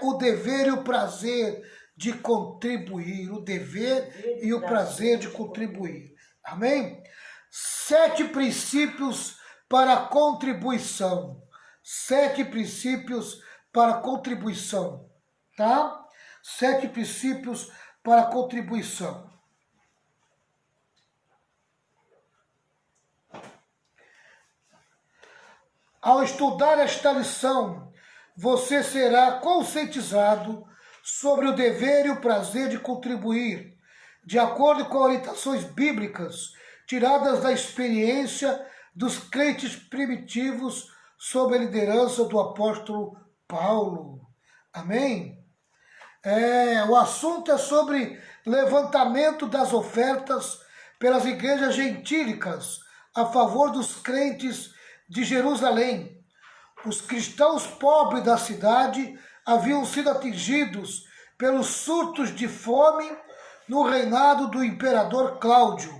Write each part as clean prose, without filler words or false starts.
o dever e o prazer de contribuir, o dever e o prazer de contribuir. Amém? 7 princípios para a contribuição. 7 princípios para a contribuição, tá? 7 princípios para a contribuição. Ao estudar esta lição, você será conscientizado sobre o dever e o prazer de contribuir, de acordo com orientações bíblicas tiradas da experiência dos crentes primitivos sob a liderança do apóstolo Paulo. Amém? O assunto é sobre levantamento das ofertas pelas igrejas gentílicas a favor dos crentes de Jerusalém. Os cristãos pobres da cidade haviam sido atingidos pelos surtos de fome no reinado do imperador Cláudio.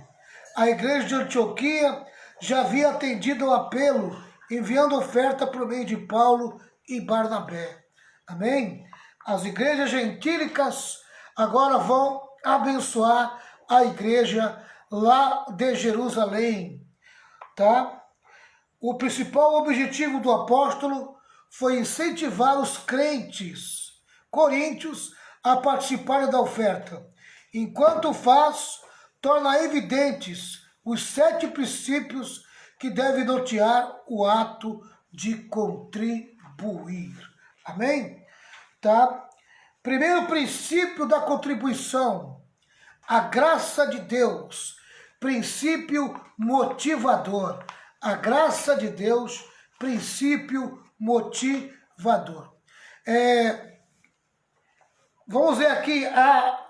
A igreja de Antioquia já havia atendido ao apelo, enviando oferta por meio de Paulo e Barnabé. Amém? As igrejas gentílicas agora vão abençoar a igreja lá de Jerusalém, tá? O principal objetivo do apóstolo foi incentivar os crentes coríntios a participarem da oferta. Enquanto faz, torna evidentes os 7 princípios que devem nortear o ato de contribuir. Amém? Tá? Primeiro princípio da contribuição, a graça de Deus, princípio motivador. A graça de Deus, princípio motivador. Vamos ver aqui a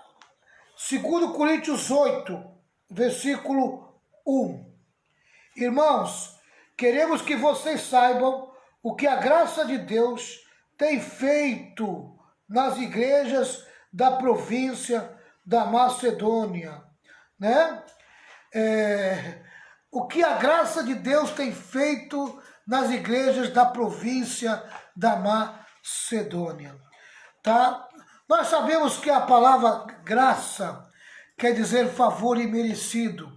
2 Coríntios 8, versículo 1. Irmãos, queremos que vocês saibam o que a graça de Deus tem feito nas igrejas da província da Macedônia, né? O que a graça de Deus tem feito nas igrejas da província da Macedônia, tá? Nós sabemos que a palavra graça quer dizer favor imerecido,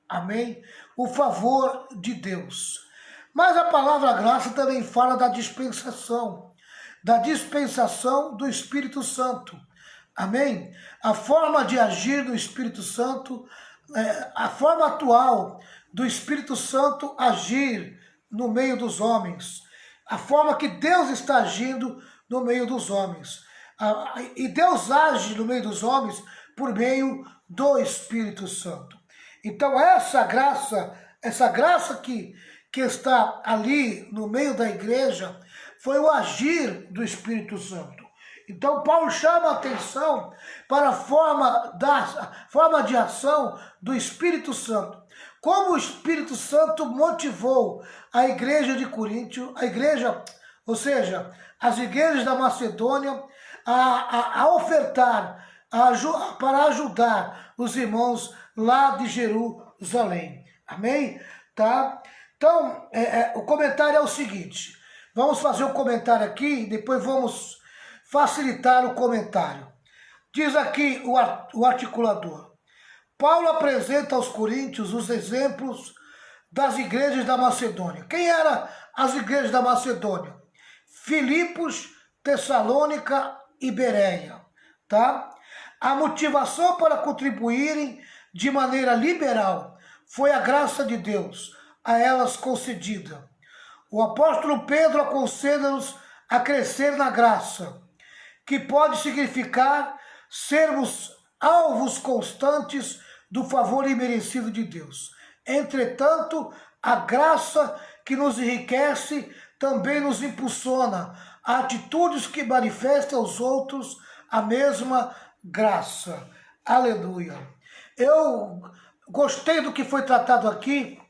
amém? O favor de Deus. Mas a palavra graça também fala da dispensação do Espírito Santo, amém? A forma de agir do Espírito Santo, a forma atual do Espírito Santo agir no meio dos homens, a forma que Deus está agindo no meio dos homens. E Deus age no meio dos homens por meio do Espírito Santo. Então essa graça que está ali no meio da igreja foi o agir do Espírito Santo. Então Paulo chama a atenção para a forma de ação do Espírito Santo. Como o Espírito Santo motivou a igreja de Coríntio, as igrejas da Macedônia, a ofertar, para ajudar os irmãos lá de Jerusalém. Amém? Tá? Então, o comentário é o seguinte. Vamos fazer um comentário aqui, depois vamos facilitar o comentário. Diz aqui o articulador. Paulo apresenta aos coríntios os exemplos das igrejas da Macedônia. Quem eram as igrejas da Macedônia? Filipos, Tessalônica e Bereia, tá? A motivação para contribuírem de maneira liberal foi a graça de Deus a elas concedida. O apóstolo Pedro aconselha-nos a crescer na graça, que pode significar sermos alvos constantes do favor imerecido de Deus. Entretanto, a graça que nos enriquece também nos impulsiona a atitudes que manifestem aos outros a mesma graça. Aleluia. Eu gostei do que foi tratado aqui,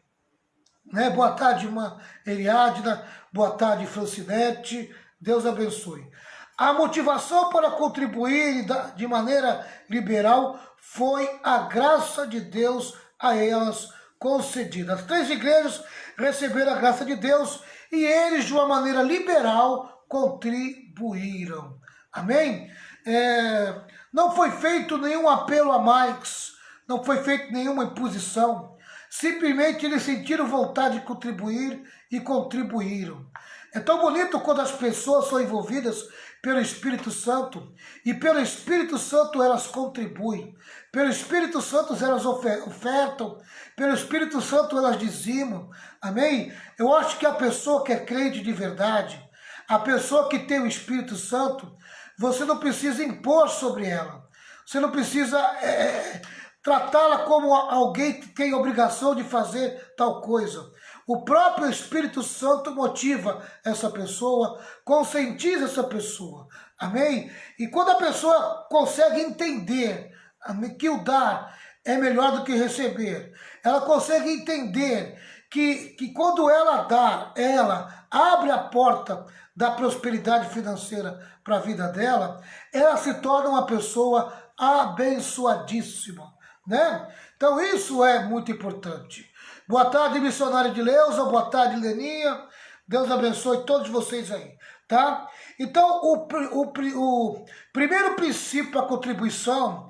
né? Boa tarde, irmã Eliádna. Boa tarde, Francinete. Deus abençoe. A motivação para contribuir de maneira liberal foi a graça de Deus a elas concedida. As 3 igrejas receberam a graça de Deus e eles, de uma maneira liberal, contribuíram. Amém? Não foi feito nenhum apelo a mais, não foi feita nenhuma imposição. Simplesmente eles sentiram vontade de contribuir e contribuíram. É tão bonito quando as pessoas são envolvidas pelo Espírito Santo, e pelo Espírito Santo elas contribuem, pelo Espírito Santo elas ofertam, pelo Espírito Santo elas dizimam, amém? Eu acho que a pessoa que é crente de verdade, a pessoa que tem o Espírito Santo, você não precisa impor sobre ela, você não precisa tratá-la como alguém que tem obrigação de fazer tal coisa. O próprio Espírito Santo motiva essa pessoa, conscientiza essa pessoa, amém? E quando a pessoa consegue entender, amém, que o dar é melhor do que receber, ela consegue entender que quando ela dá, ela abre a porta da prosperidade financeira para a vida dela, ela se torna uma pessoa abençoadíssima, né? Então isso é muito importante. Boa tarde, missionário de Leusa, boa tarde, Leninha, Deus abençoe todos vocês aí, tá? Então o primeiro princípio para contribuição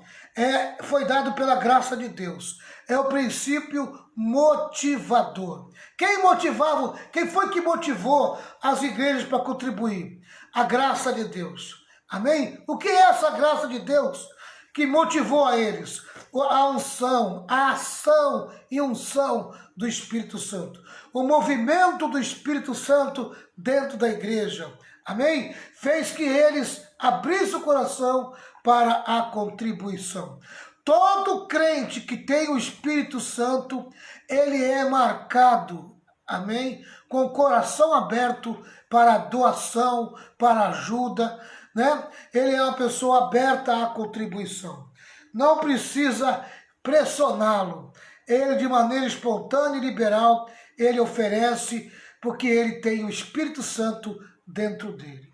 foi dado pela graça de Deus, é o princípio motivador. Quem foi que motivou as igrejas para contribuir? A graça de Deus, amém? O que é essa graça de Deus que motivou a eles? A unção, a ação e unção do Espírito Santo. O movimento do Espírito Santo dentro da igreja, amém? Fez que eles abrissem o coração para a contribuição. Todo crente que tem o Espírito Santo, ele é marcado, amém? Com o coração aberto para a doação, para a ajuda, né? Ele é uma pessoa aberta à contribuição. Não precisa pressioná-lo. Ele, de maneira espontânea e liberal, ele oferece, porque ele tem o Espírito Santo dentro dele.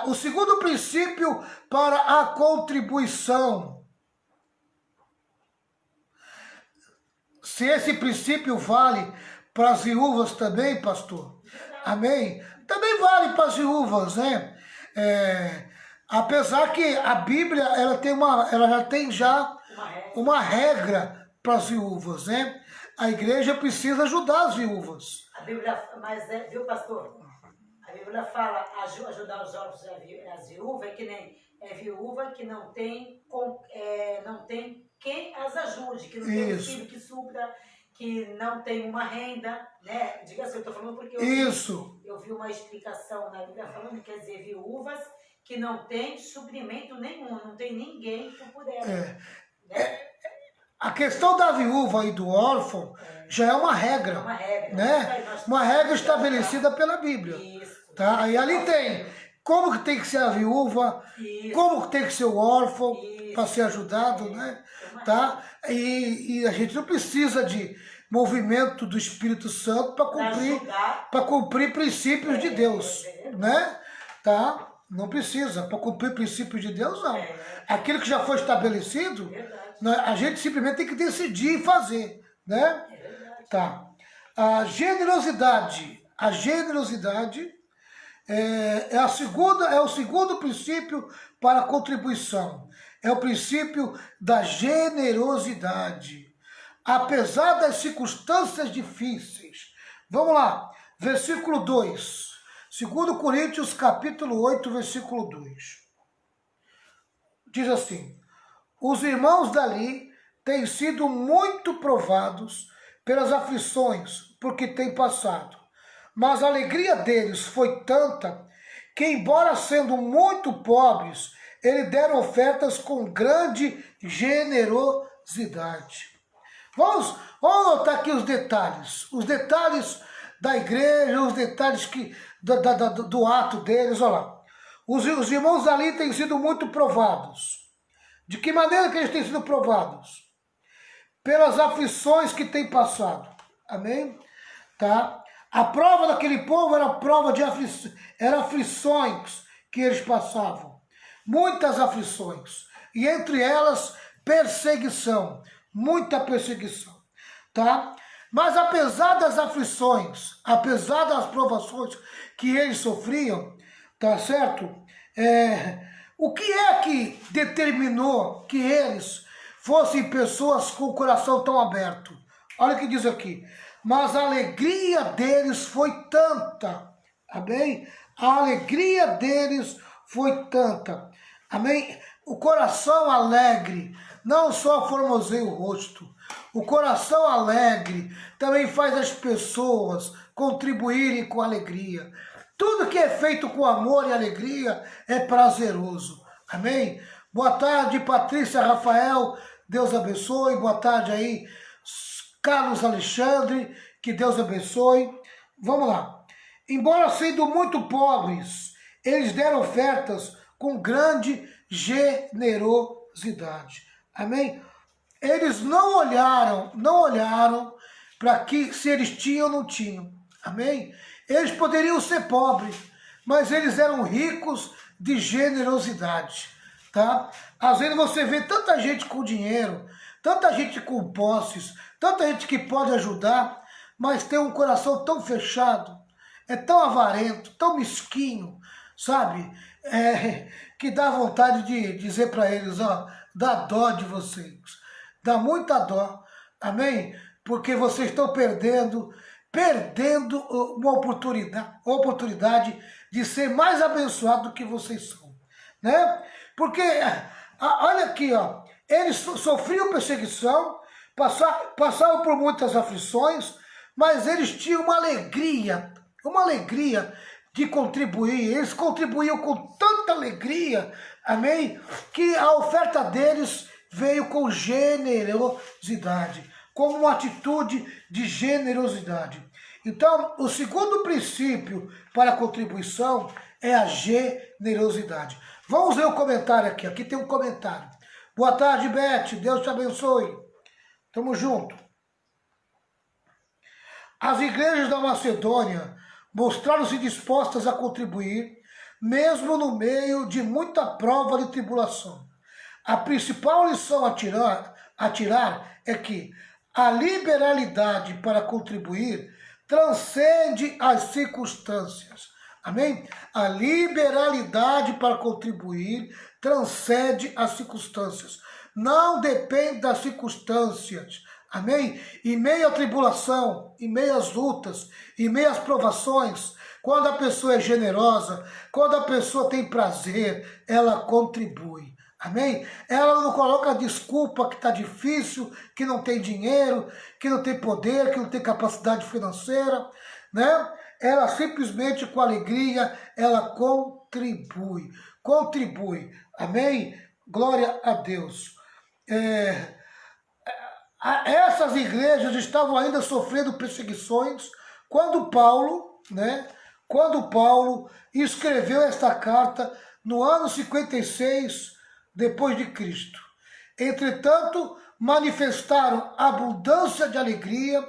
O segundo princípio para a contribuição. Se esse princípio vale para as viúvas também, pastor, amém? Também vale para as viúvas, né? Apesar que a Bíblia ela já tem uma regra para as viúvas, né? A igreja precisa ajudar as viúvas. A Bíblia, viu, pastor? A Bíblia fala ajudar os órfãos e as viúvas, que nem viúva que não tem quem as ajude, que não tem um filho que supra, que não tem uma renda, né? Diga assim, eu estou falando porque eu vi uma explicação na Bíblia falando, quer dizer, viúvas que não tem suprimento nenhum, não tem ninguém que puder. A questão da viúva e do órfão já é uma regra, né? Uma regra estabelecida pela Bíblia. Isso. Tá? E ali tem como que tem que ser a viúva, como que tem que ser o órfão para ser ajudado, né? Tá? E a gente não precisa de movimento do Espírito Santo para cumprir princípios de Deus, né? Tá? Não precisa. Para cumprir princípios de Deus, não. Aquilo que já foi estabelecido, a gente simplesmente tem que decidir e fazer, né? Tá. A generosidade é o segundo princípio para a contribuição. É o princípio da generosidade. Apesar das circunstâncias difíceis. Vamos lá, versículo 2. 2 Coríntios, capítulo 8, versículo 2. Diz assim: os irmãos dali têm sido muito provados pelas aflições porque têm passado. Mas a alegria deles foi tanta que, embora sendo muito pobres, eles deram ofertas com grande generosidade. Vamos notar aqui os detalhes da igreja, os detalhes do ato deles. Olha lá, os irmãos ali têm sido muito provados. De que maneira que eles têm sido provados? Pelas aflições que têm passado. Amém? Tá? A prova daquele povo era prova de aflições que eles passavam. Muitas aflições. E entre elas, perseguição. Muita perseguição. Tá? Mas apesar das aflições, apesar das provações que eles sofriam, tá certo? O que é que determinou que eles fossem pessoas com o coração tão aberto? Olha o que diz aqui. Mas a alegria deles foi tanta. Amém? A alegria deles foi tanta. Amém? O coração alegre não só formoseia o rosto. O coração alegre também faz as pessoas contribuírem com alegria. Tudo que é feito com amor e alegria é prazeroso. Amém? Boa tarde, Patrícia Rafael. Deus abençoe. Boa tarde aí, Carlos Alexandre. Que Deus abençoe. Vamos lá. Embora sendo muito pobres, eles deram ofertas com grande generosidade. Amém? Eles não olharam para que se eles tinham ou não tinham. Amém? Eles poderiam ser pobres, mas eles eram ricos de generosidade, tá? Às vezes você vê tanta gente com dinheiro, tanta gente com posses, tanta gente que pode ajudar, mas tem um coração tão fechado, é tão avarento, tão mesquinho, sabe? Que dá vontade de dizer para eles, ó, dá dó de vocês, dá muita dó, amém? Porque vocês estão perdendo uma oportunidade de ser mais abençoado do que vocês são, né? Porque, olha aqui, ó, eles sofriam perseguição, passavam por muitas aflições, mas eles tinham uma alegria de contribuir. Eles contribuíam com tanta alegria, amém? Que a oferta deles veio com generosidade, como uma atitude de generosidade. Então, o segundo princípio para a contribuição é a generosidade. Vamos ler o comentário aqui. Aqui tem um comentário. Boa tarde, Beth. Deus te abençoe. Tamo junto. As igrejas da Macedônia mostraram-se dispostas a contribuir, mesmo no meio de muita prova e tribulação. A principal lição a tirar é que a liberalidade para contribuir transcende as circunstâncias. Amém? A liberalidade para contribuir transcende as circunstâncias. Não depende das circunstâncias. Amém? Em meio à tribulação, em meio às lutas, em meio às provações, quando a pessoa é generosa, quando a pessoa tem prazer, ela contribui. Amém? Ela não coloca desculpa que está difícil, que não tem dinheiro, que não tem poder, que não tem capacidade financeira, né? Ela simplesmente com alegria, ela contribui. Contribui. Amém? Glória a Deus. Essas igrejas estavam ainda sofrendo perseguições quando Paulo, né? Quando Paulo escreveu esta carta no ano 56 depois de Cristo. Entretanto, manifestaram abundância de alegria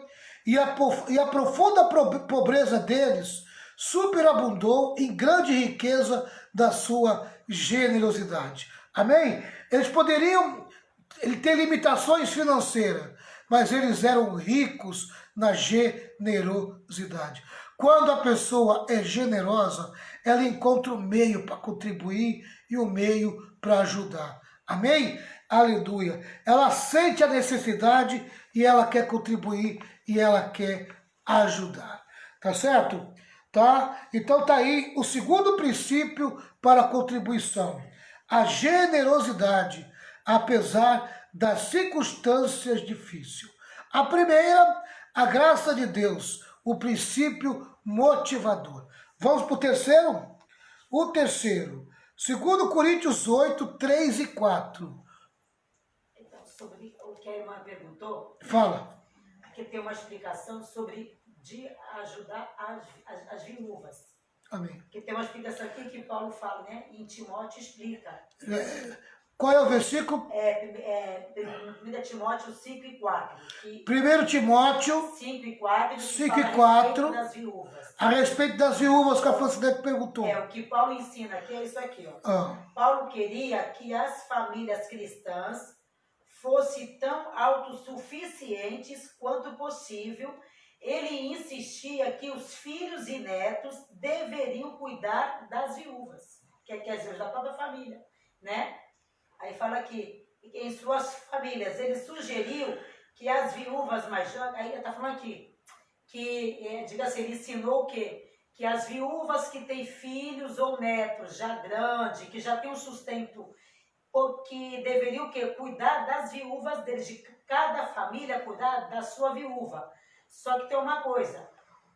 e a profunda pobreza deles superabundou em grande riqueza da sua generosidade. Amém? Eles poderiam ter limitações financeiras, mas eles eram ricos na generosidade. Quando a pessoa é generosa, ela encontra o meio para contribuir e o meio para ajudar. Amém? Aleluia. Ela sente a necessidade e ela quer contribuir e ela quer ajudar. Tá certo? Tá? Então tá aí o segundo princípio para a contribuição. A generosidade, apesar das circunstâncias difíceis. A primeira, a graça de Deus, o princípio motivador. Vamos para o terceiro? O terceiro, 2 Coríntios 8, 3 e 4. Então, sobre o que a irmã perguntou, Fala. Aqui tem uma explicação sobre de ajudar as viúvas. Amém. Que tem uma explicação aqui que Paulo fala, né? Em Timóteo explica. Qual é o versículo? 1 Timóteo 5 e 4. 1 Timóteo 5 e 4, 5 e 4, das viúvas. A respeito das viúvas que a Francidete perguntou. O que Paulo ensina aqui é isso aqui. Ó. Paulo queria que as famílias cristãs fossem tão autossuficientes quanto possível. Ele insistia que os filhos e netos deveriam cuidar das viúvas. quer dizer, da própria família, né? Aí fala aqui, em suas famílias, ele sugeriu que as viúvas mais jovens, aí ele está falando aqui, que, diga assim, ele ensinou o quê? Que as viúvas que têm filhos ou netos já grandes, que já têm um sustento, que deveriam o quê? Cuidar das viúvas deles, de cada família cuidar da sua viúva. Só que tem uma coisa,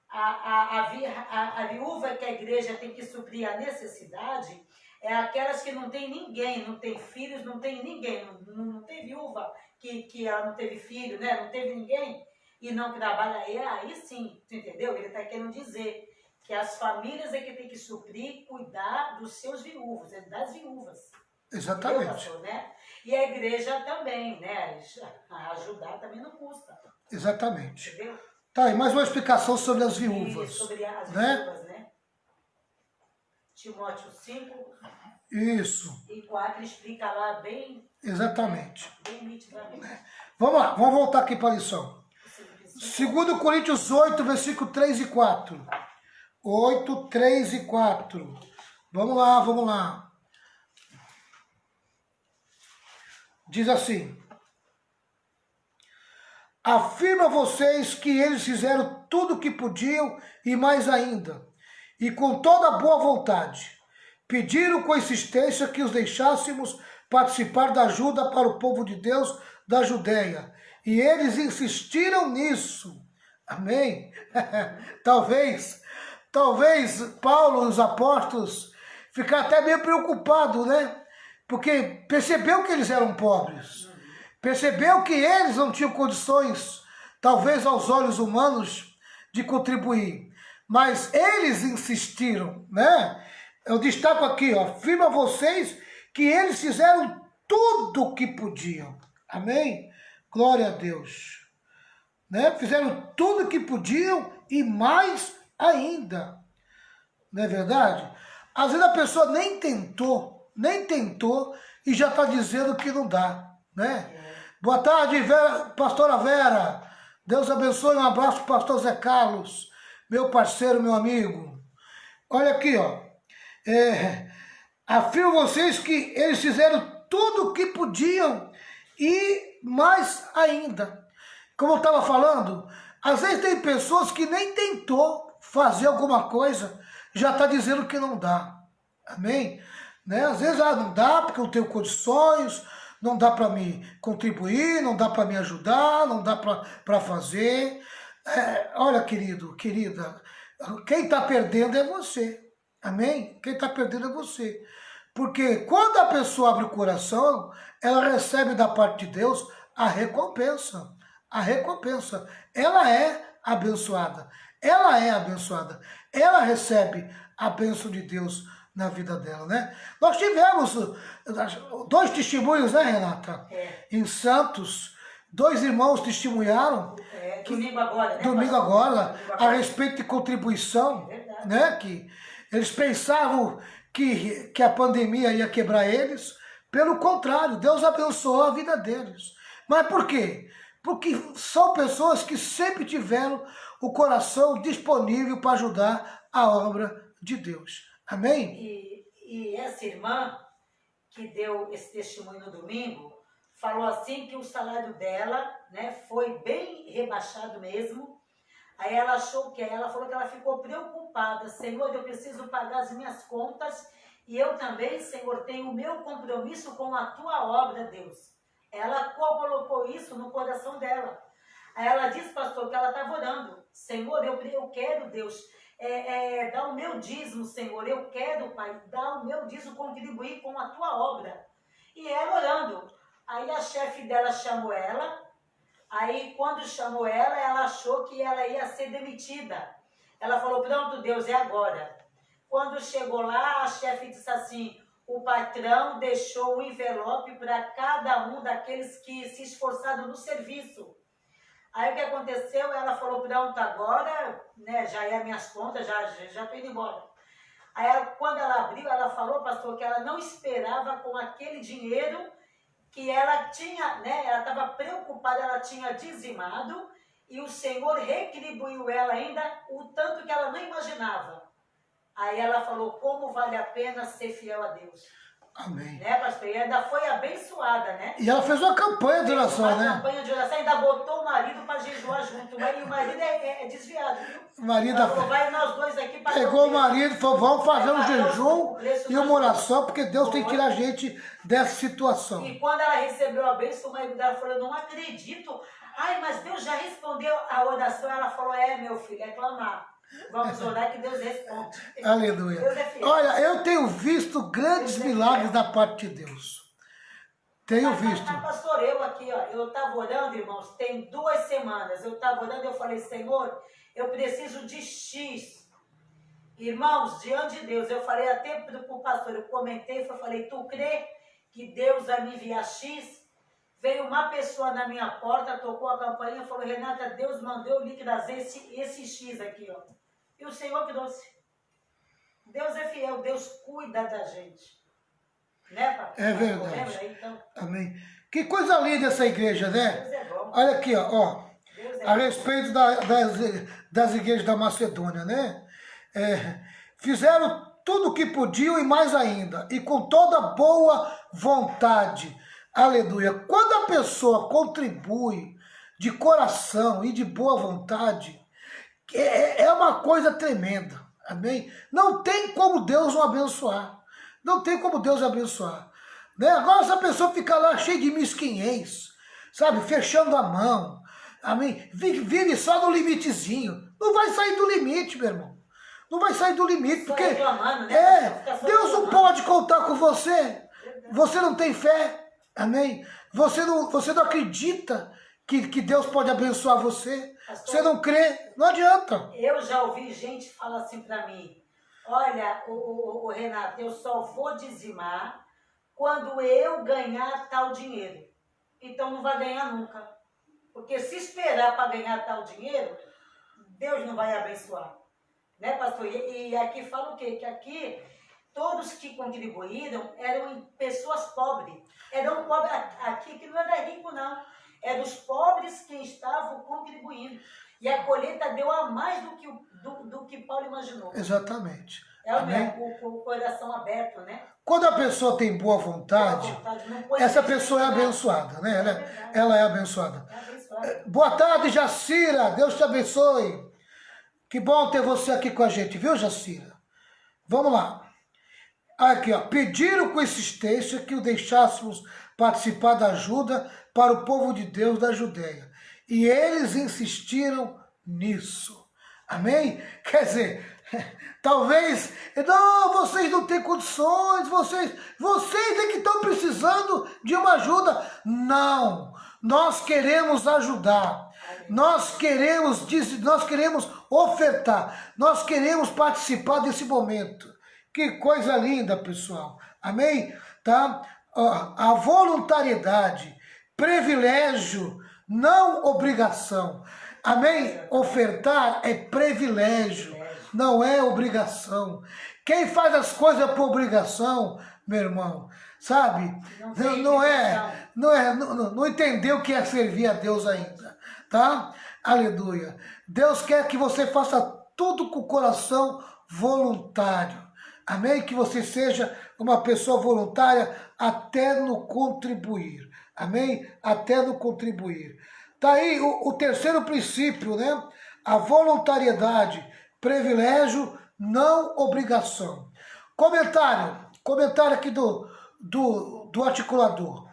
a viúva que a igreja tem que suprir a necessidade é aquelas que não tem ninguém, não tem filhos, não tem ninguém, não tem viúva que ela não teve filho, né? Não teve ninguém e não trabalha, aí sim, tu entendeu? Ele está querendo dizer que as famílias é que tem que suprir, cuidar dos seus viúvos, das viúvas. Exatamente. Entendeu, pastor, né? E a igreja também, né? Ajudar também não custa. Exatamente. Entendeu? Tá aí, mais uma explicação sobre as viúvas. Isso, sobre as né? viúvas, né? Timóteo 5 Isso. e 4 explica lá bem... Exatamente. Bem nitidamente. Vamos lá, vamos voltar aqui para a lição. 2 Coríntios 8, versículo 3 e 4. 8, 3 e 4. Vamos lá, vamos lá. Diz assim: afirma vocês que eles fizeram tudo o que podiam e mais ainda, e com toda boa vontade. Pediram com insistência que os deixássemos participar da ajuda para o povo de Deus da Judéia. E eles insistiram nisso. Amém? Talvez Paulo e os apóstolos ficaram até meio preocupados, né? Porque percebeu que eles eram pobres. Percebeu que eles não tinham condições, talvez aos olhos humanos, de contribuir. Mas eles insistiram, né? Eu destaco aqui, ó, afirma vocês que eles fizeram tudo o que podiam. Amém? Glória a Deus. Né? Fizeram tudo o que podiam e mais ainda. Não é verdade? Às vezes a pessoa nem tentou e já está dizendo que não dá. Né? Boa tarde, pastora Vera. Deus abençoe, um abraço para o pastor Zé Carlos, meu parceiro, meu amigo. Olha aqui, ó. Afirmo vocês que eles fizeram tudo o que podiam e mais ainda. Como eu estava falando, às vezes tem pessoas que nem tentou fazer alguma coisa, já está dizendo que não dá. Amém? Né? Às vezes não dá porque eu não tenho condições, não dá para me contribuir, não dá para me ajudar, não dá para fazer. Olha, querido, querida, quem está perdendo é você. Amém? Quem está perdendo é você. Porque quando a pessoa abre o coração, ela recebe da parte de Deus a recompensa. A recompensa. Ela é abençoada. Ela é abençoada. Ela recebe a bênção de Deus na vida dela, né? Nós tivemos 2 testemunhos, né, Renata? Em Santos, 2 irmãos testemunharam. Domingo agora, né? Domingo agora, a respeito de contribuição, né? Que eles pensavam que a pandemia ia quebrar eles. Pelo contrário, Deus abençoou a vida deles. Mas por quê? Porque são pessoas que sempre tiveram o coração disponível para ajudar a obra de Deus. Amém? E essa irmã que deu esse testemunho no domingo, falou assim que o salário dela, né, foi bem rebaixado mesmo. Aí ela achou ela falou que ela ficou preocupada. Senhor, eu preciso pagar as minhas contas e eu também, Senhor, tenho o meu compromisso com a tua obra, Deus. Ela colocou isso no coração dela. Aí ela disse, pastor, que ela estava orando. Senhor, eu quero, Deus, dar o meu dízimo, Senhor. Eu quero, Pai, dar o meu dízimo, contribuir com a tua obra. E ela orando. Aí a chefe dela chamou ela. Aí quando chamou ela achou que ela ia ser demitida. Ela falou, pronto, Deus, é agora. Quando chegou lá, a chefe disse assim, o patrão deixou um envelope para cada um daqueles que se esforçaram no serviço. Aí o que aconteceu? Ela falou, pronto, agora, né, já é minhas contas, já estou indo embora. Aí quando ela abriu, ela falou, pastor, que ela não esperava com aquele dinheiro que ela tinha, né, ela estava preocupada, ela tinha dizimado, e o Senhor retribuiu ela ainda o tanto que ela não imaginava. Aí ela falou, como vale a pena ser fiel a Deus. Amém. Né, pastor? E ainda foi abençoada, né? E ela fez uma campanha de oração, né? Uma campanha de oração, ainda botou o marido para jejuar junto. E o marido é desviado, viu? O marido ela falou, vai nós dois aqui para pegou o marido e falou, vamos fazer um jejum e uma oração, porque Deus tem que tirar a gente dessa situação. E quando ela recebeu a bênção, o marido dela falou, eu não acredito. Ai, mas Deus já respondeu a oração. Ela falou, meu filho, é clamar. Vamos orar que Deus responde. Aleluia. Deus é fiel. Olha, eu tenho visto grandes milagres da parte de Deus. Tenho visto. Pastor, eu aqui, ó, eu estava orando, irmãos, tem 2 semanas. Eu estava orando e eu falei, Senhor, eu preciso de X. Irmãos, diante de Deus, eu falei até para o pastor, eu comentei, eu falei, tu crê que Deus vai me enviar X? Veio uma pessoa na minha porta, tocou a campainha e falou, Renata, Deus mandou eu lhe trazer esse X aqui, ó. E o Senhor trouxe. Deus é fiel, Deus cuida da gente. Né, papai? É verdade. Aí, então? Amém. Que coisa linda essa igreja, né? Deus é bom. Olha aqui, ó. A respeito das igrejas da Macedônia, né? Fizeram tudo o que podiam e mais ainda. E com toda boa vontade. Aleluia. Quando a pessoa contribui de coração e de boa vontade, é uma coisa tremenda. Amém? Não tem como Deus o abençoar. Não tem como Deus abençoar. Né? Agora essa pessoa fica lá cheia de mesquinhez, sabe? Fechando a mão. Amém? Vive só no limitezinho. Não vai sair do limite, meu irmão. Não vai sair do limite, porque Deus não pode contar com você. Você não tem fé. Amém? Você não acredita que Deus pode abençoar você. Pastor, você não crê, não adianta. Eu já ouvi gente falar assim para mim, olha, o Renato, eu só vou dizimar quando eu ganhar tal dinheiro. Então não vai ganhar nunca. Porque se esperar para ganhar tal dinheiro, Deus não vai abençoar. Né, pastor? E aqui fala o quê? Que aqui todos que contribuíram eram pessoas pobres. Eram pobres aqui que não era rico, não. Eram os pobres que estavam contribuindo. E a colheita deu a mais do que Paulo imaginou. Exatamente. O coração aberto, né? Quando a pessoa tem boa vontade essa pessoa é abençoada, né? Ela é abençoada. Boa tarde, Jacira. Deus te abençoe. Que bom ter você aqui com a gente, viu, Jacira? Vamos lá. Aqui, ó. Pediram com insistência que o deixássemos participar da ajuda para o povo de Deus da Judéia. E eles insistiram nisso. Amém? Quer dizer, talvez, não, vocês não têm condições, vocês é que estão precisando de uma ajuda. Não, nós queremos ajudar. Nós queremos ofertar. Nós queremos participar desse momento. Que coisa linda, pessoal. Amém? Tá? A voluntariedade, privilégio, não obrigação. Amém? Ofertar é privilégio, não é obrigação. Quem faz as coisas por obrigação, meu irmão, sabe? Não entendeu o que é servir a Deus ainda, tá? Aleluia. Deus quer que você faça tudo com o coração voluntário. Amém? Que você seja uma pessoa voluntária até no contribuir. Amém? Até no contribuir. Tá aí o terceiro princípio, né? A voluntariedade, privilégio, não obrigação. Comentário aqui do articulador.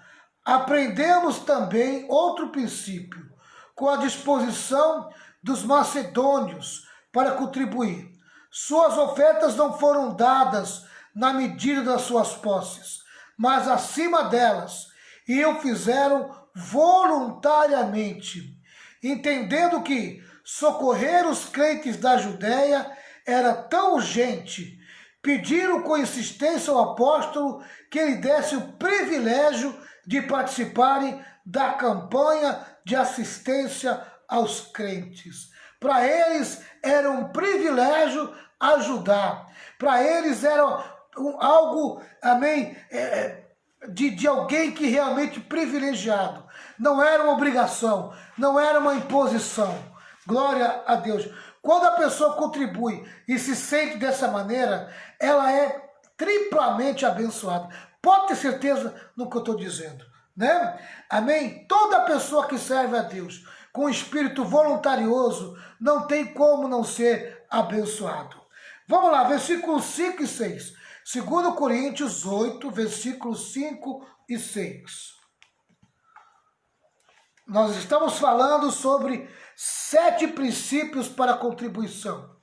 Aprendemos também outro princípio, com a disposição dos macedônios para contribuir. Suas ofertas não foram dadas na medida das suas posses, mas acima delas, e o fizeram voluntariamente, entendendo que socorrer os crentes da Judéia era tão urgente. Pediram com insistência ao apóstolo que ele desse o privilégio de participarem da campanha de assistência aos crentes. Para eles era um privilégio ajudar. Para eles era algo, amém, de alguém que realmente privilegiado. Não era uma obrigação, não era uma imposição. Glória a Deus. Quando a pessoa contribui e se sente dessa maneira, ela é triplamente abençoada. Pode ter certeza no que eu estou dizendo, né? Amém? Toda pessoa que serve a Deus com espírito voluntarioso não tem como não ser abençoado. Vamos lá, versículos 5 e 6. 2 Coríntios 8, versículos 5 e 6. Nós estamos falando sobre 7 princípios para a contribuição.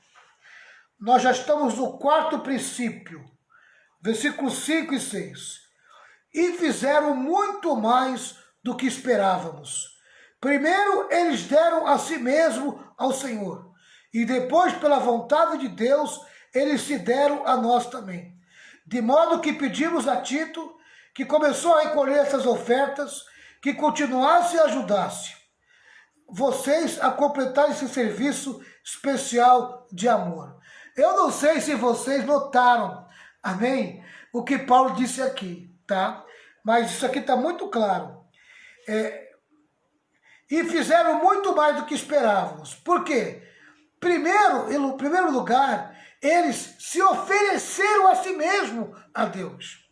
Nós já estamos no 4º princípio, versículos 5 e 6. E fizeram muito mais do que esperávamos. Primeiro, eles deram a si mesmo ao Senhor. E depois, pela vontade de Deus, eles se deram a nós também. De modo que pedimos a Tito, que começou a recolher essas ofertas, que continuasse e ajudasse vocês a completar esse serviço especial de amor. Eu não sei se vocês notaram, amém, o que Paulo disse aqui, tá? Mas isso aqui está muito claro. E fizeram muito mais do que esperávamos. Por quê? Primeiro, em primeiro lugar, eles se ofereceram a si mesmo a Deus.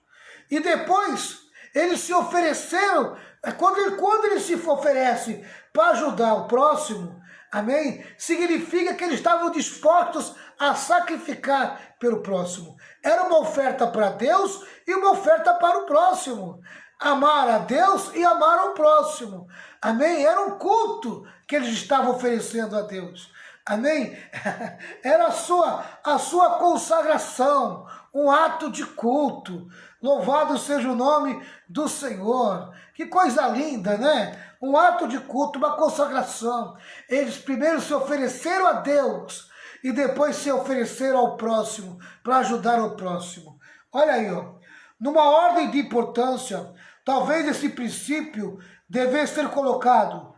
E depois, eles se ofereceram, quando eles se oferecem para ajudar o próximo, amém? Significa que eles estavam dispostos a sacrificar pelo próximo. Era uma oferta para Deus e uma oferta para o próximo. Amar a Deus e amar ao próximo. Amém? Era um culto que eles estavam oferecendo a Deus. Amém? Era a sua consagração, um ato de culto. Louvado seja o nome do Senhor. Que coisa linda, né? Um ato de culto, uma consagração. Eles primeiro se ofereceram a Deus e depois se ofereceram ao próximo, para ajudar o próximo. Olha aí, ó. Numa ordem de importância, talvez esse princípio devesse ser colocado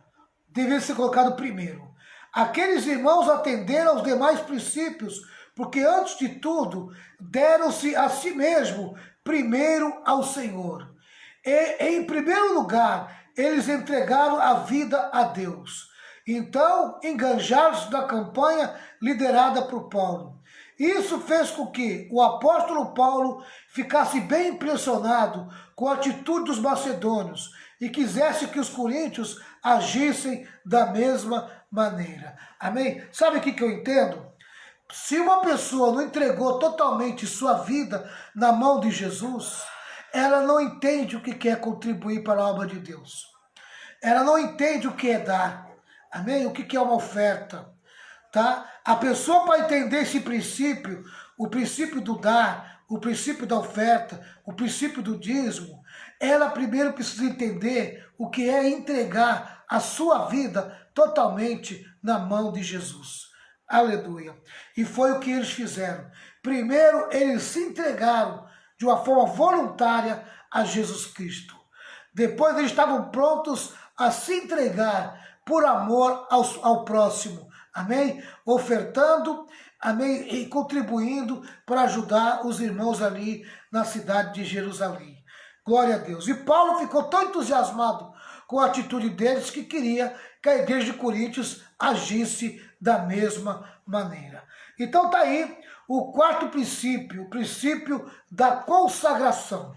primeiro. Aqueles irmãos atenderam aos demais princípios, porque antes de tudo, deram-se a si mesmo, primeiro ao Senhor. E, em primeiro lugar, eles entregaram a vida a Deus. Então, enganjaram-se na campanha liderada por Paulo. Isso fez com que o apóstolo Paulo ficasse bem impressionado com a atitude dos macedônios e quisesse que os coríntios agissem da mesma maneira. Amém? Sabe o que eu entendo? Se uma pessoa não entregou totalmente sua vida na mão de Jesus, ela não entende o que é contribuir para a obra de Deus. Ela não entende o que é dar. Amém? O que é uma oferta. Tá? A pessoa, para entender esse princípio, o princípio do dar, o princípio da oferta, o princípio do dízimo, ela primeiro precisa entender o que é entregar a sua vida totalmente na mão de Jesus. Aleluia. E foi o que eles fizeram. Primeiro, eles se entregaram de uma forma voluntária a Jesus Cristo. Depois, eles estavam prontos a se entregar por amor ao próximo. Amém? Ofertando, amém? E contribuindo para ajudar os irmãos ali na cidade de Jerusalém. Glória a Deus. E Paulo ficou tão entusiasmado com a atitude deles que queria que a igreja de Coríntios agisse da mesma maneira. Então está aí o 4º princípio, o princípio da consagração.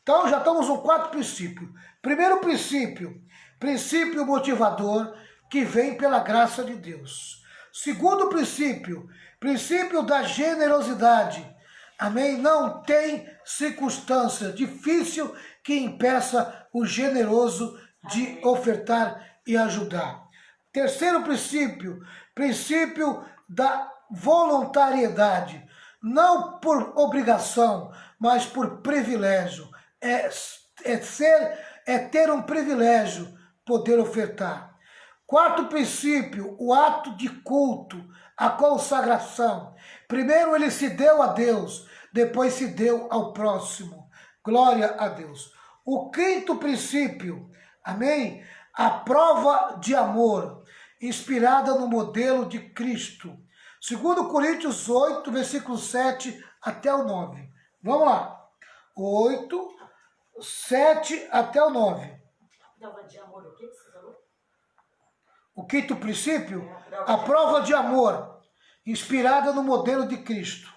Então já estamos no 4º princípio. Primeiro princípio, princípio motivador que vem pela graça de Deus. Segundo princípio, princípio da generosidade. Amém? Não tem circunstância difícil que impeça o generoso de ofertar e ajudar. Terceiro princípio, princípio da voluntariedade. Não por obrigação, mas por privilégio. É ter um privilégio poder ofertar. Quarto princípio, o ato de culto, a consagração. Primeiro ele se deu a Deus, depois se deu ao próximo. Glória a Deus. O 5º princípio, amém? A prova de amor, inspirada no modelo de Cristo. 2 Coríntios 8, versículo 7 até o 9. Vamos lá. 8, 7 até o 9. Prova de amor, o que você falou? O 5º princípio, a prova de amor, inspirada no modelo de Cristo.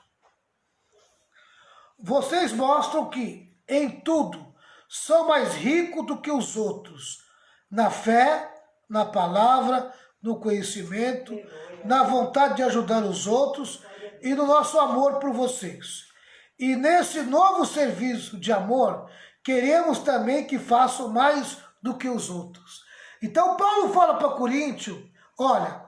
Vocês mostram que, em tudo, são mais ricos do que os outros, na fé, na palavra, no conhecimento, na vontade de ajudar os outros e no nosso amor por vocês. E nesse novo serviço de amor, queremos também que façam mais do que os outros. Então Paulo fala para Coríntio, olha,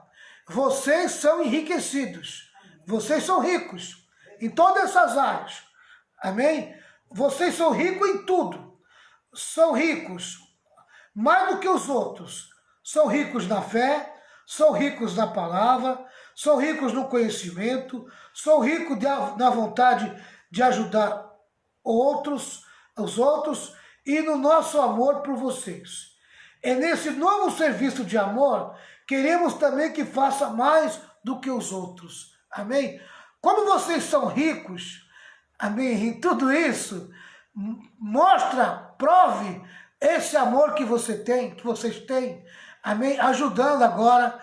vocês são enriquecidos, vocês são ricos em todas essas áreas, amém? Vocês são ricos em tudo, são ricos mais do que os outros, são ricos na fé, são ricos na palavra, são ricos no conhecimento, são ricos na vontade de ajudar os outros e no nosso amor por vocês. É nesse novo serviço de amor, queremos também que faça mais do que os outros. Amém? Como vocês são ricos, amém, em tudo isso, prove esse amor que vocês têm, amém, ajudando agora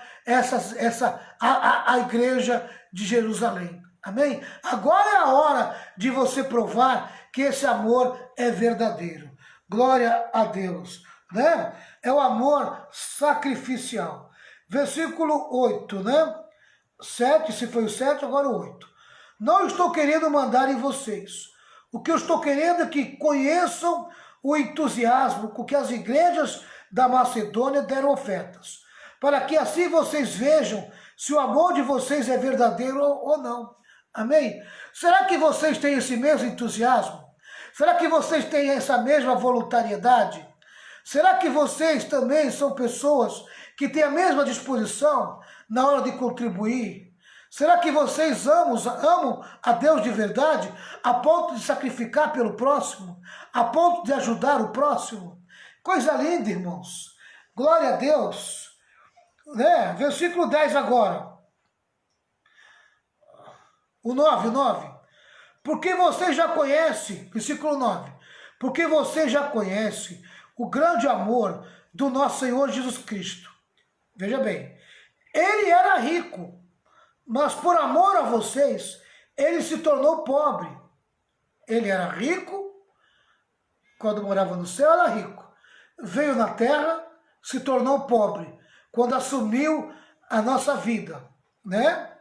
a igreja de Jerusalém. Amém? Agora é a hora de você provar que esse amor é verdadeiro. Glória a Deus, né? É o amor sacrificial. Versículo 8, né? 7, se foi o 7, agora o 8. Não estou querendo mandar em vocês. O que eu estou querendo é que conheçam o entusiasmo com que as igrejas da Macedônia deram ofertas, para que assim vocês vejam se o amor de vocês é verdadeiro ou não. Amém? Será que vocês têm esse mesmo entusiasmo? Será que vocês têm essa mesma voluntariedade? Será que vocês também são pessoas que têm a mesma disposição na hora de contribuir? Será que vocês amam a Deus de verdade a ponto de sacrificar pelo próximo? A ponto de ajudar o próximo? Coisa linda, irmãos. Glória a Deus. Né? Versículo 10 agora. O 9. Porque você já conhece, versículo 9. Porque você já conhece o grande amor do nosso Senhor Jesus Cristo. Veja bem, ele era rico, mas por amor a vocês, ele se tornou pobre. Ele era rico, quando morava no céu era rico. Veio na terra, se tornou pobre, quando assumiu a nossa vida, né?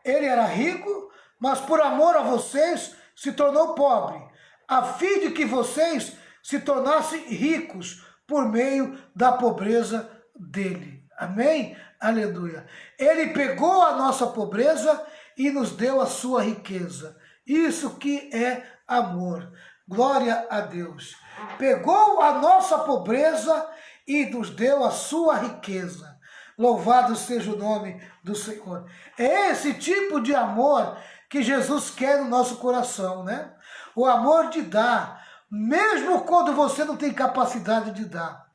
Ele era rico, mas por amor a vocês se tornou pobre, a fim de que vocês se tornassem ricos por meio da pobreza dele. Amém? Aleluia. Ele pegou a nossa pobreza e nos deu a sua riqueza. Isso que é amor. Glória a Deus. Pegou a nossa pobreza e nos deu a sua riqueza. Louvado seja o nome do Senhor. É esse tipo de amor que Jesus quer no nosso coração, né? O amor de dar, mesmo quando você não tem capacidade de dar.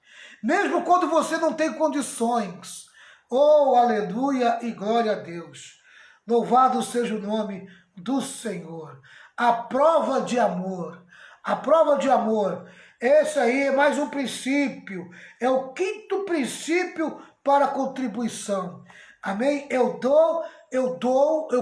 Mesmo quando você não tem condições. Oh, aleluia e glória a Deus. Louvado seja o nome do Senhor. A prova de amor. A prova de amor. Esse aí é mais um princípio. É o quinto princípio para a contribuição. Amém? Eu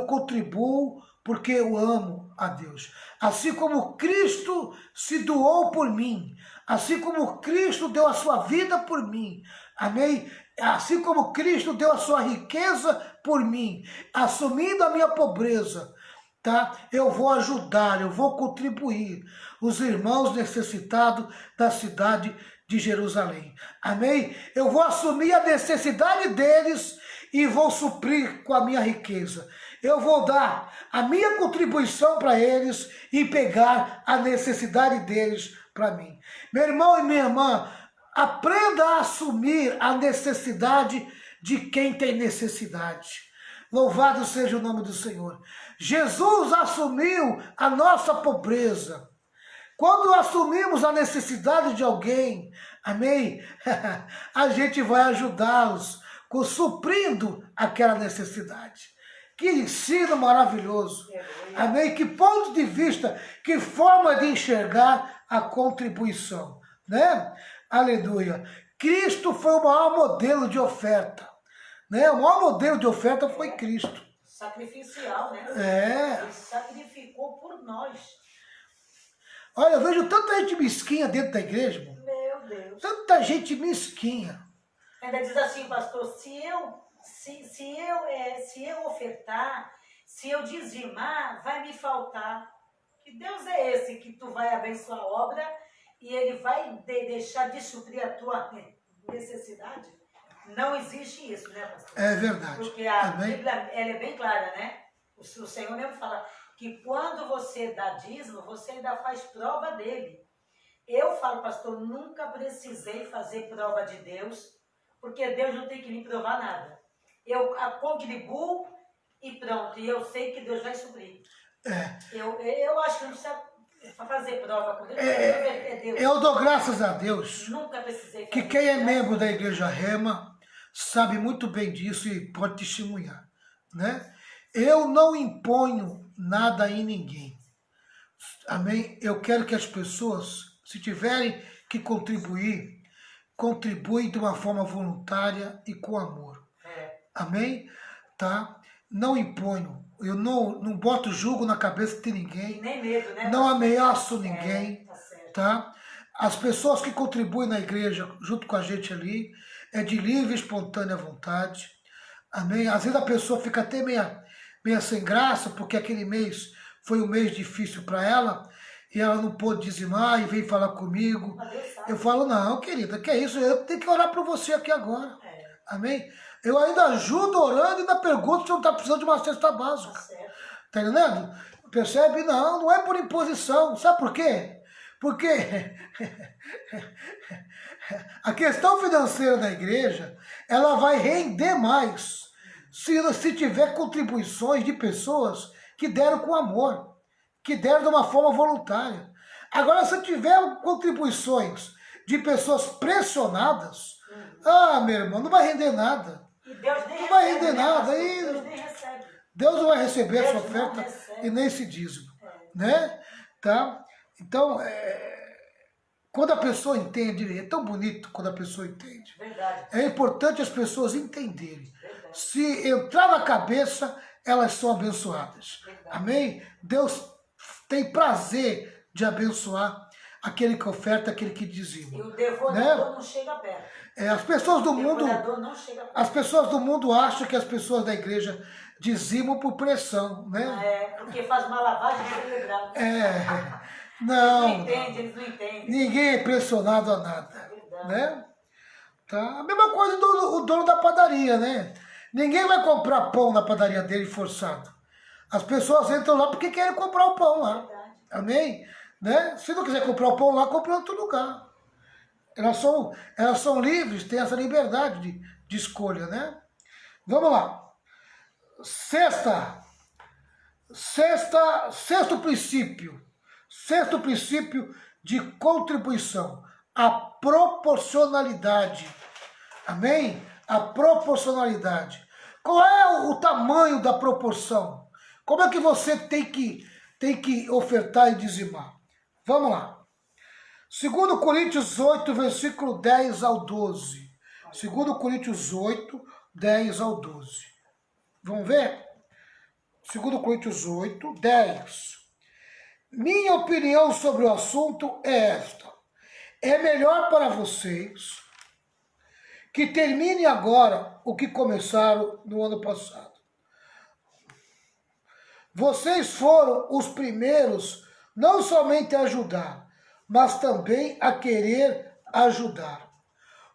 contribuo porque eu amo a Deus. Assim como Cristo se doou por mim, assim como Cristo deu a sua vida por mim, amém? Assim como Cristo deu a sua riqueza por mim, assumindo a minha pobreza, tá? Eu vou ajudar, eu vou contribuir os irmãos necessitados da cidade de Jerusalém. Amém? Eu vou assumir a necessidade deles e vou suprir com a minha riqueza. Eu vou dar a minha contribuição para eles e pegar a necessidade deles para mim. Meu irmão e minha irmã, aprenda a assumir a necessidade de quem tem necessidade. Louvado seja o nome do Senhor. Jesus assumiu a nossa pobreza. Quando assumimos a necessidade de alguém, amém? A gente vai ajudá-los, suprindo aquela necessidade. Que ensino maravilhoso. Amém? Que ponto de vista, que forma de enxergar a contribuição, né? Aleluia. Cristo foi o maior modelo de oferta, né? O maior modelo de oferta foi Cristo. Sacrificial, né? Ele sacrificou por nós. Olha, eu vejo tanta gente mesquinha dentro da igreja, irmão. Meu Deus. Tanta gente mesquinha. Ainda diz assim, pastor, se eu ofertar, se eu dizimar, vai me faltar. Que Deus é esse que tu vai abençoar a obra e ele vai deixar de suprir a tua necessidade? Não existe isso, né, pastor? É verdade. Porque a Bíblia ela é bem clara, né? O Senhor mesmo fala que quando você dá dízimo, você ainda faz prova dele. Eu falo, pastor, nunca precisei fazer prova de Deus, porque Deus não tem que me provar nada. Eu contribuo e pronto, e eu sei que Deus vai suprir. Eu acho que não precisa fazer prova com Deus, é Deus. Eu dou graças a Deus. Nunca precisei fazer que quem é membro da Igreja Rema sabe muito bem disso e pode testemunhar, né? Eu não imponho nada em ninguém. Amém? Eu quero que as pessoas, se tiverem que contribuir, contribuem de uma forma voluntária e com amor. Amém? Tá? Não imponho. Eu não boto julgo na cabeça de ninguém. Nem medo, né? Não ameaço ninguém. Tá? Tá? As pessoas que contribuem na igreja junto com a gente ali é de livre e espontânea vontade. Amém? Às vezes a pessoa fica até meia sem graça, porque aquele mês foi um mês difícil para ela, e ela não pôde dizimar e veio falar comigo. Eu falo, não, querida, que é isso? Eu tenho que orar por você aqui agora. Amém? Eu ainda ajudo orando e ainda pergunto se não está precisando de uma cesta básica. Tá entendendo? Percebe? Não é por imposição. Sabe por quê? Porque a questão financeira da igreja, ela vai render mais se tiver contribuições de pessoas que deram com amor, que deram de uma forma voluntária. Agora, se tiver contribuições de pessoas pressionadas, meu irmão, não vai render nada. E Deus nem não vai render recebe, nada. Deus nem recebe. Deus não vai receber Deus a sua oferta e nem esse dízimo. Né? Tá? Então, quando a pessoa entende, é tão bonito quando a pessoa entende. Verdade. É importante as pessoas entenderem. Verdade. Se entrar na cabeça, elas são abençoadas. Verdade. Amém? Deus tem prazer de abençoar aquele que oferta, aquele que dizima. E o devorador não chega perto. As pessoas do mundo acham que as pessoas da igreja dizimam por pressão, né? Porque faz uma lavagem cerebral. Não. Eles não entendem. Ninguém é pressionado a nada, né? Tá? A mesma coisa o dono da padaria, né? Ninguém vai comprar pão na padaria dele forçado. As pessoas entram lá porque querem comprar o pão lá. Amém? Né? Se não quiser comprar o pão lá, compra em outro lugar. Elas são livres, têm essa liberdade de escolha, né? Vamos lá. Sexto princípio de contribuição, a proporcionalidade. Amém? A proporcionalidade. Qual é o tamanho da proporção? Como é que você tem que ofertar e dizimar? Vamos lá. 2 Coríntios 8, versículo 10 ao 12. 2 Coríntios 8, 10 ao 12. Vamos ver? 2 Coríntios 8, 10. Minha opinião sobre o assunto é esta. É melhor para vocês que terminem agora o que começaram no ano passado. Vocês foram os primeiros não somente a ajudar, mas também a querer ajudar.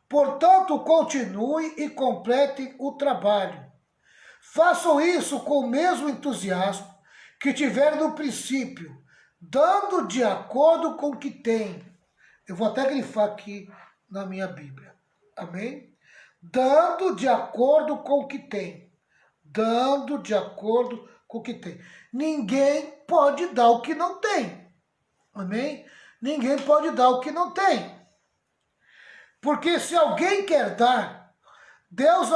Portanto, continuem e completem o trabalho. Façam isso com o mesmo entusiasmo que tiveram no princípio, dando de acordo com o que têm. Eu vou até grifar aqui na minha Bíblia. Amém? Dando de acordo com o que tem. Dando de acordo com o que tem. Ninguém pode dar o que não tem. Amém? Ninguém pode dar o que não tem. Porque se alguém quer dar, Deus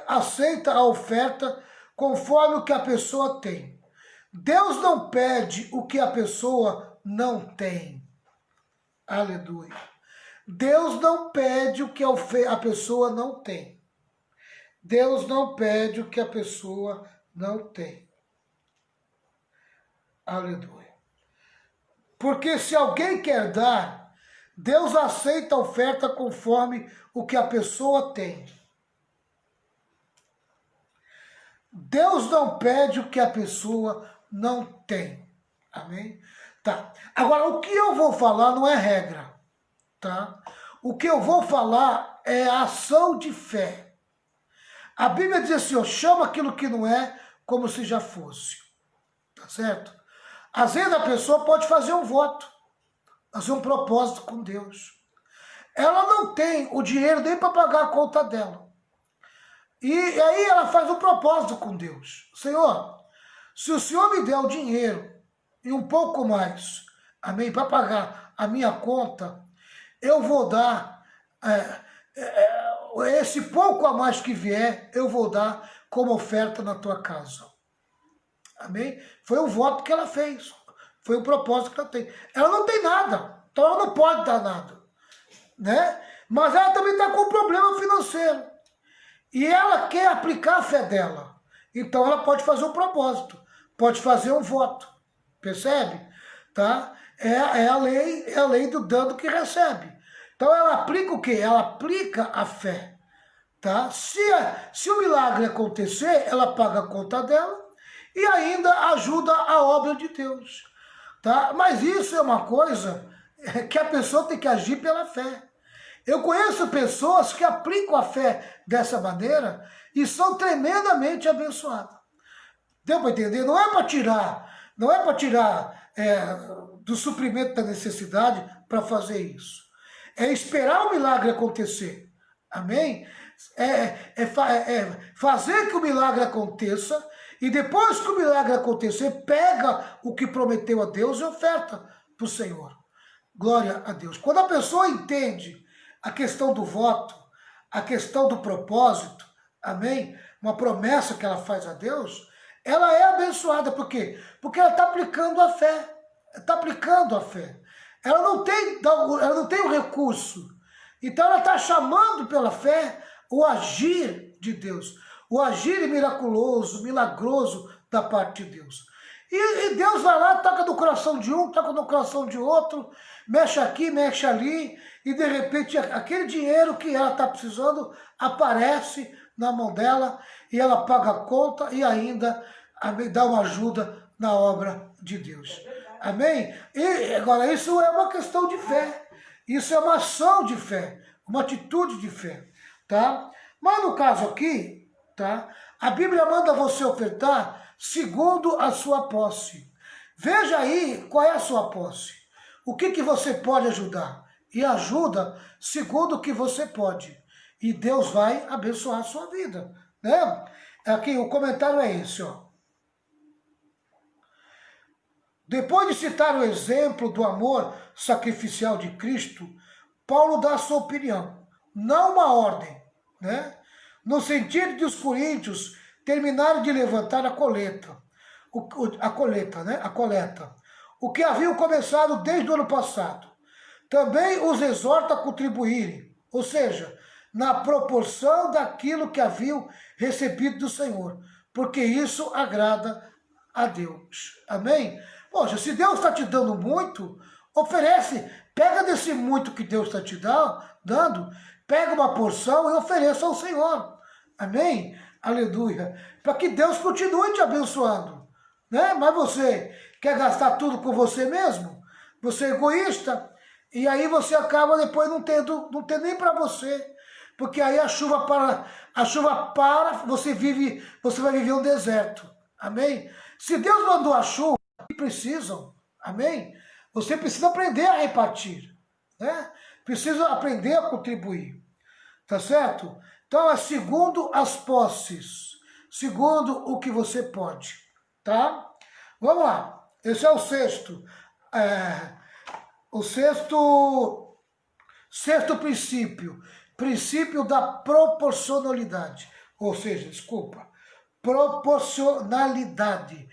aceita a oferta conforme o que a pessoa tem. Deus não pede o que a pessoa não tem. Aleluia. Deus não pede o que a pessoa não tem. Deus não pede o que a pessoa não tem. Aleluia. Porque se alguém quer dar, Deus aceita a oferta conforme o que a pessoa tem. Deus não pede o que a pessoa não tem. Amém? Tá. Agora, o que eu vou falar não é regra. Tá? O que eu vou falar é a ação de fé. A Bíblia diz assim, ó, chama aquilo que não é como se já fosse. Tá certo? Às vezes a pessoa pode fazer um voto, fazer um propósito com Deus. Ela não tem o dinheiro nem para pagar a conta dela. E aí ela faz um propósito com Deus. Senhor, se o Senhor me der o dinheiro e um pouco mais, amém, para pagar a minha conta, eu vou dar, esse pouco a mais que vier, eu vou dar como oferta na tua casa. Amém? Foi o voto que ela fez. Foi o propósito que ela tem. Ela não tem nada, então ela não pode dar nada. Né? Mas ela também está com um problema financeiro. E ela quer aplicar a fé dela. Então ela pode fazer um propósito, pode fazer um voto. Percebe? Tá? É a lei do dando que recebe. Então ela aplica o quê? Ela aplica a fé. Tá? Se o milagre acontecer, ela paga a conta dela e ainda ajuda a obra de Deus. Tá? Mas isso é uma coisa que a pessoa tem que agir pela fé. Eu conheço pessoas que aplicam a fé dessa maneira e são tremendamente abençoadas. Deu para entender? Não é para tirar do suprimento da necessidade para fazer isso. É esperar o milagre acontecer. Amém? Fazer que o milagre aconteça e depois que o milagre acontecer, pega o que prometeu a Deus e oferta para o Senhor. Glória a Deus. Quando a pessoa entende a questão do voto, a questão do propósito, amém? Uma promessa que ela faz a Deus, ela é abençoada. Por quê? Porque ela está aplicando a fé. Está aplicando a fé. Ela não tem o recurso. Então ela está chamando pela fé o agir de Deus. O agir miraculoso, milagroso da parte de Deus. E Deus vai lá, toca no coração de um, toca no coração de outro, mexe aqui, mexe ali, e de repente aquele dinheiro que ela está precisando aparece na mão dela, e ela paga a conta e ainda dá uma ajuda na obra de Deus. Amém? E agora, isso é uma questão de fé, isso é uma ação de fé, uma atitude de fé, tá? Mas no caso aqui, tá? A Bíblia manda você ofertar segundo a sua posse. Veja aí qual é a sua posse. O que você pode ajudar? E ajuda segundo o que você pode. E Deus vai abençoar a sua vida. Né? Aqui o comentário é esse. Ó. Depois de citar o exemplo do amor sacrificial de Cristo, Paulo dá a sua opinião. Não uma ordem. Né? No sentido de os coríntios terminaram de levantar a coleta, a coleta, o que haviam começado desde o ano passado. Também os exorta a contribuírem, ou seja, na proporção daquilo que haviam recebido do Senhor, porque isso agrada a Deus. Amém? Poxa, se Deus está te dando muito, oferece, pega desse muito que Deus está te dando, pega uma porção e ofereça ao Senhor. Amém? Aleluia. Para que Deus continue te abençoando. Né? Mas você quer gastar tudo com você mesmo? Você é egoísta? E aí você acaba depois não tendo nem para você. Porque aí a chuva para, você vai viver um deserto. Amém? Se Deus mandou a chuva, precisam. Amém? Você precisa aprender a repartir. Né? Precisa aprender a contribuir. Tá certo? Então é segundo as posses, segundo o que você pode, tá? Vamos lá, esse é o sexto, sexto princípio da proporcionalidade, ou seja, proporcionalidade,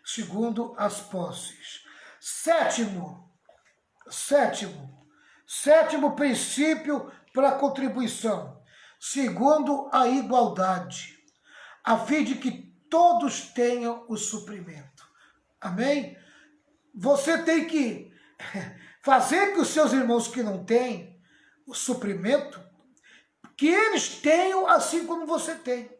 segundo as posses. Sétimo princípio para a contribuição. segundo a igualdade, a fim de que todos tenham o suprimento. Amém? Você tem que fazer que os seus irmãos que não têm o suprimento, que eles tenham assim como você tem.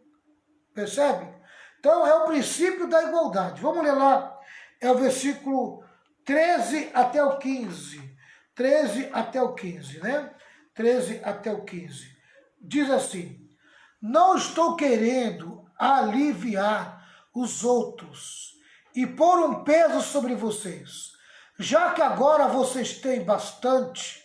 Percebe? Então é o princípio da igualdade. Vamos ler lá, é o versículo 13 até o 15. 13 até o 15, né? 13 até o 15. Diz assim: não estou querendo aliviar os outros e pôr um peso sobre vocês. Já que agora vocês têm bastante,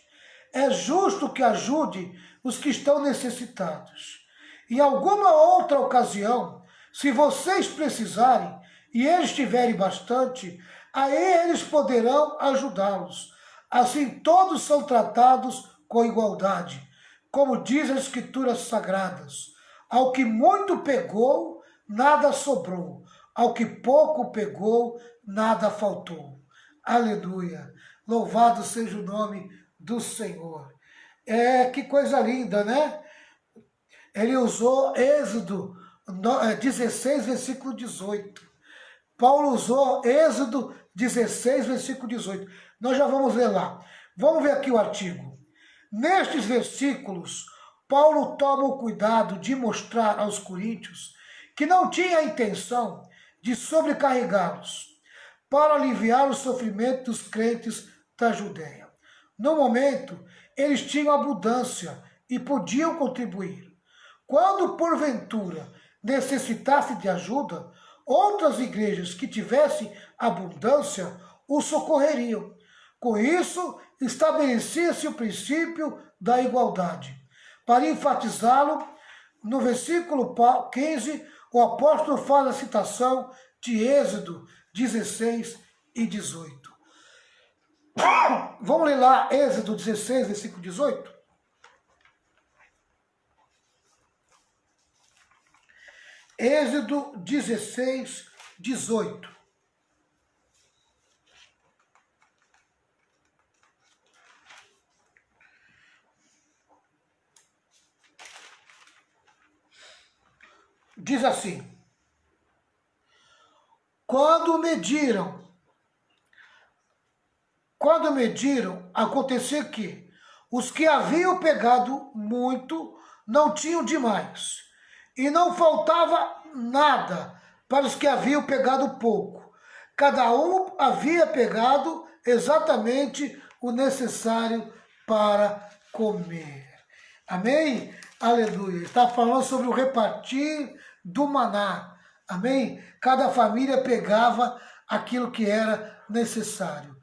é justo que ajude os que estão necessitados. Em alguma outra ocasião, se vocês precisarem e eles tiverem bastante, aí eles poderão ajudá-los. Assim todos são tratados com igualdade, como diz as Escrituras Sagradas. Ao que muito pegou, nada sobrou. Ao que pouco pegou, nada faltou. Aleluia. Louvado seja o nome do Senhor. Que coisa linda, né? Ele usou Êxodo 16, versículo 18. Paulo usou Êxodo 16, versículo 18. Nós já vamos ler lá. Vamos ver aqui o artigo. Nestes versículos, Paulo toma o cuidado de mostrar aos coríntios que não tinha a intenção de sobrecarregá-los para aliviar o sofrimento dos crentes da Judéia. No momento, eles tinham abundância e podiam contribuir. Quando, porventura, necessitasse de ajuda, outras igrejas que tivessem abundância o socorreriam. Com isso, estabelecia-se o princípio da igualdade. Para enfatizá-lo, no versículo 15, o apóstolo faz a citação de Êxodo 16 e 18. Vamos ler lá Êxodo 16, versículo 18? Êxodo 16, 18. Diz assim: quando mediram, aconteceu que os que haviam pegado muito não tinham demais, e não faltava nada para os que haviam pegado pouco. Cada um havia pegado exatamente o necessário para comer. Amém? Aleluia. Está falando sobre o repartir do maná. Amém? Cada família pegava aquilo que era necessário.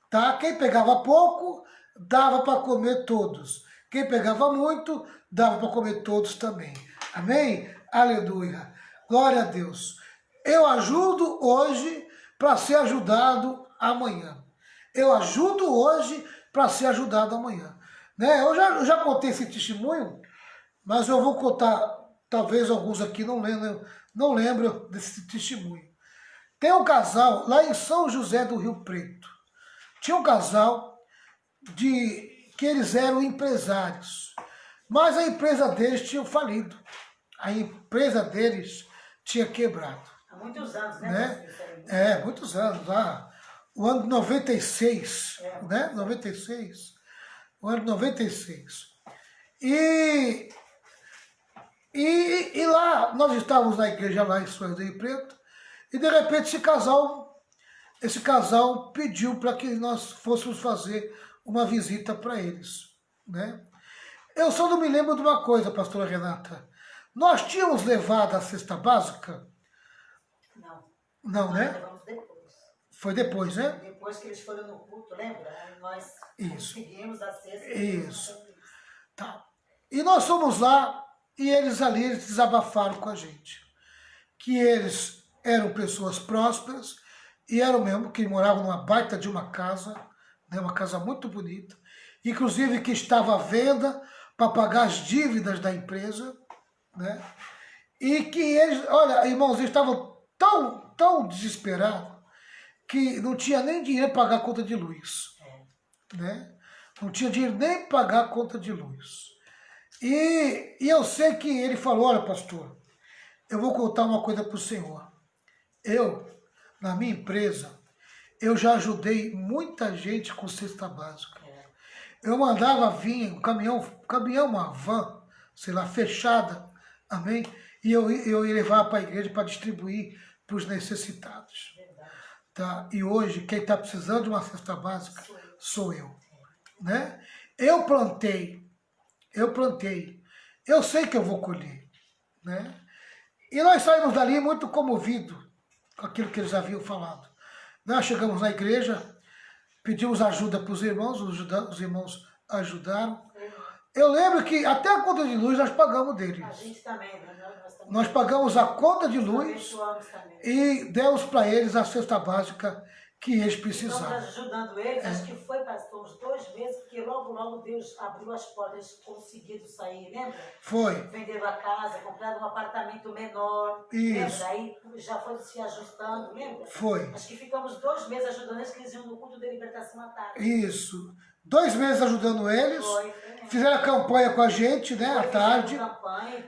Tá? Quem pegava pouco, dava para comer todos. Quem pegava muito, dava para comer todos também. Amém? Aleluia. Glória a Deus. Eu ajudo hoje para ser ajudado amanhã. Eu ajudo hoje para ser ajudado amanhã. Né? Eu já contei esse testemunho, mas eu vou contar, talvez alguns aqui não lembram desse testemunho. Tem um casal lá em São José do Rio Preto. Tinha um casal que eles eram empresários, mas a empresa deles tinha falido. A empresa deles tinha quebrado. Há muitos anos, né? Muitos anos, lá. O ano de 96, né? 96. O ano de 96. E lá, nós estávamos na igreja lá em São José do Rio Preto, e de repente esse casal pediu para que nós fôssemos fazer uma visita para eles, né? Eu só não me lembro de uma coisa, pastora Renata. Nós tínhamos levado a cesta básica? Não. Não, né? Levamos depois. Foi depois, né? Depois que eles foram no culto, lembra? Nós conseguimos a cesta. Isso. Tá. E nós fomos lá e eles desabafaram com a gente. Que eles eram pessoas prósperas e eram mesmo que moravam numa baita de uma casa, né, uma casa muito bonita, inclusive que estava à venda para pagar as dívidas da empresa, né? E que eles, olha, irmãos, eles estavam tão desesperados que não tinha nem dinheiro para pagar a conta de luz, né? Não tinha dinheiro nem para pagar a conta de luz. E eu sei que ele falou, olha, pastor, eu vou contar uma coisa para o senhor. Eu, na minha empresa, eu já ajudei muita gente com cesta básica. Eu mandava vir um caminhão, uma van, sei lá, fechada, amém? E eu ia levar para a igreja para distribuir para os necessitados. Tá? E hoje, quem está precisando de uma cesta básica sou eu. Né? Eu plantei, eu sei que eu vou colher. Né? E nós saímos dali muito comovidos com aquilo que eles haviam falado. Nós chegamos na igreja, pedimos ajuda para os irmãos, os irmãos ajudaram. Eu lembro que até a conta de luz nós pagamos deles. A gente também, nós pagamos a conta de luz e demos para eles a cesta básica que eles precisavam. Estamos ajudando eles, acho que foi, pastor, uns 2 meses, porque logo Deus abriu as portas, eles conseguiram sair, lembra? Foi. Venderam a casa, compraram um apartamento menor, isso. Lembra? Aí já foi se ajustando, lembra? Foi. Acho que ficamos 2 meses ajudando eles, que eles iam no culto de libertação à tarde. Isso. 2 meses ajudando eles, fizeram a campanha com a gente, né, à tarde. Campanha,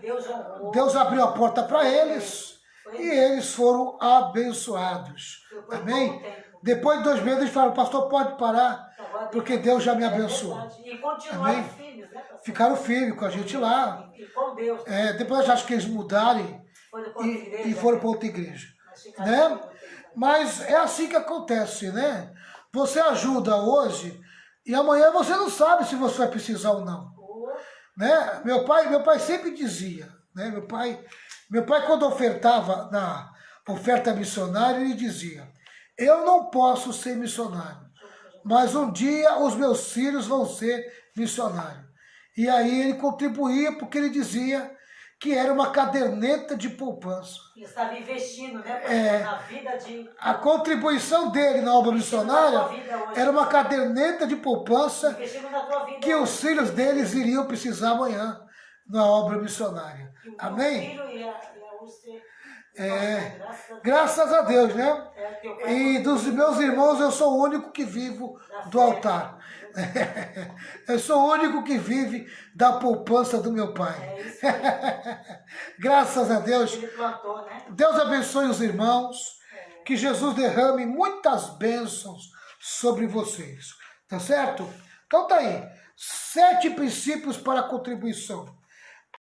Deus abriu a porta para eles e eles foram abençoados. Amém? Depois de 2 meses eles falaram, pastor, pode parar, porque Deus já me abençoou. E continuaram firmes, né, pastor? Ficaram firmes com a gente lá. E com Deus. Depois eu acho que eles mudaram e foram para outra igreja. Né? Mas é assim que acontece, né? Você ajuda hoje e amanhã você não sabe se você vai precisar ou não. Né? Meu pai sempre dizia, né? Meu pai quando ofertava na oferta missionária, ele dizia, eu não posso ser missionário, mas um dia os meus filhos vão ser missionários. E aí ele contribuía porque ele dizia que era uma caderneta de poupança. Ele estava investindo, né, na vida de... A contribuição dele na obra missionária era uma caderneta de poupança que os filhos deles iriam precisar amanhã na obra missionária. Amém? Graças a Deus, né? E dos meus irmãos eu sou o único que vivo do altar. Eu sou o único que vive da poupança do meu pai. Graças a Deus. Deus abençoe os irmãos. Que Jesus derrame muitas bênçãos sobre vocês. Tá certo? Então tá aí. 7 princípios para a contribuição.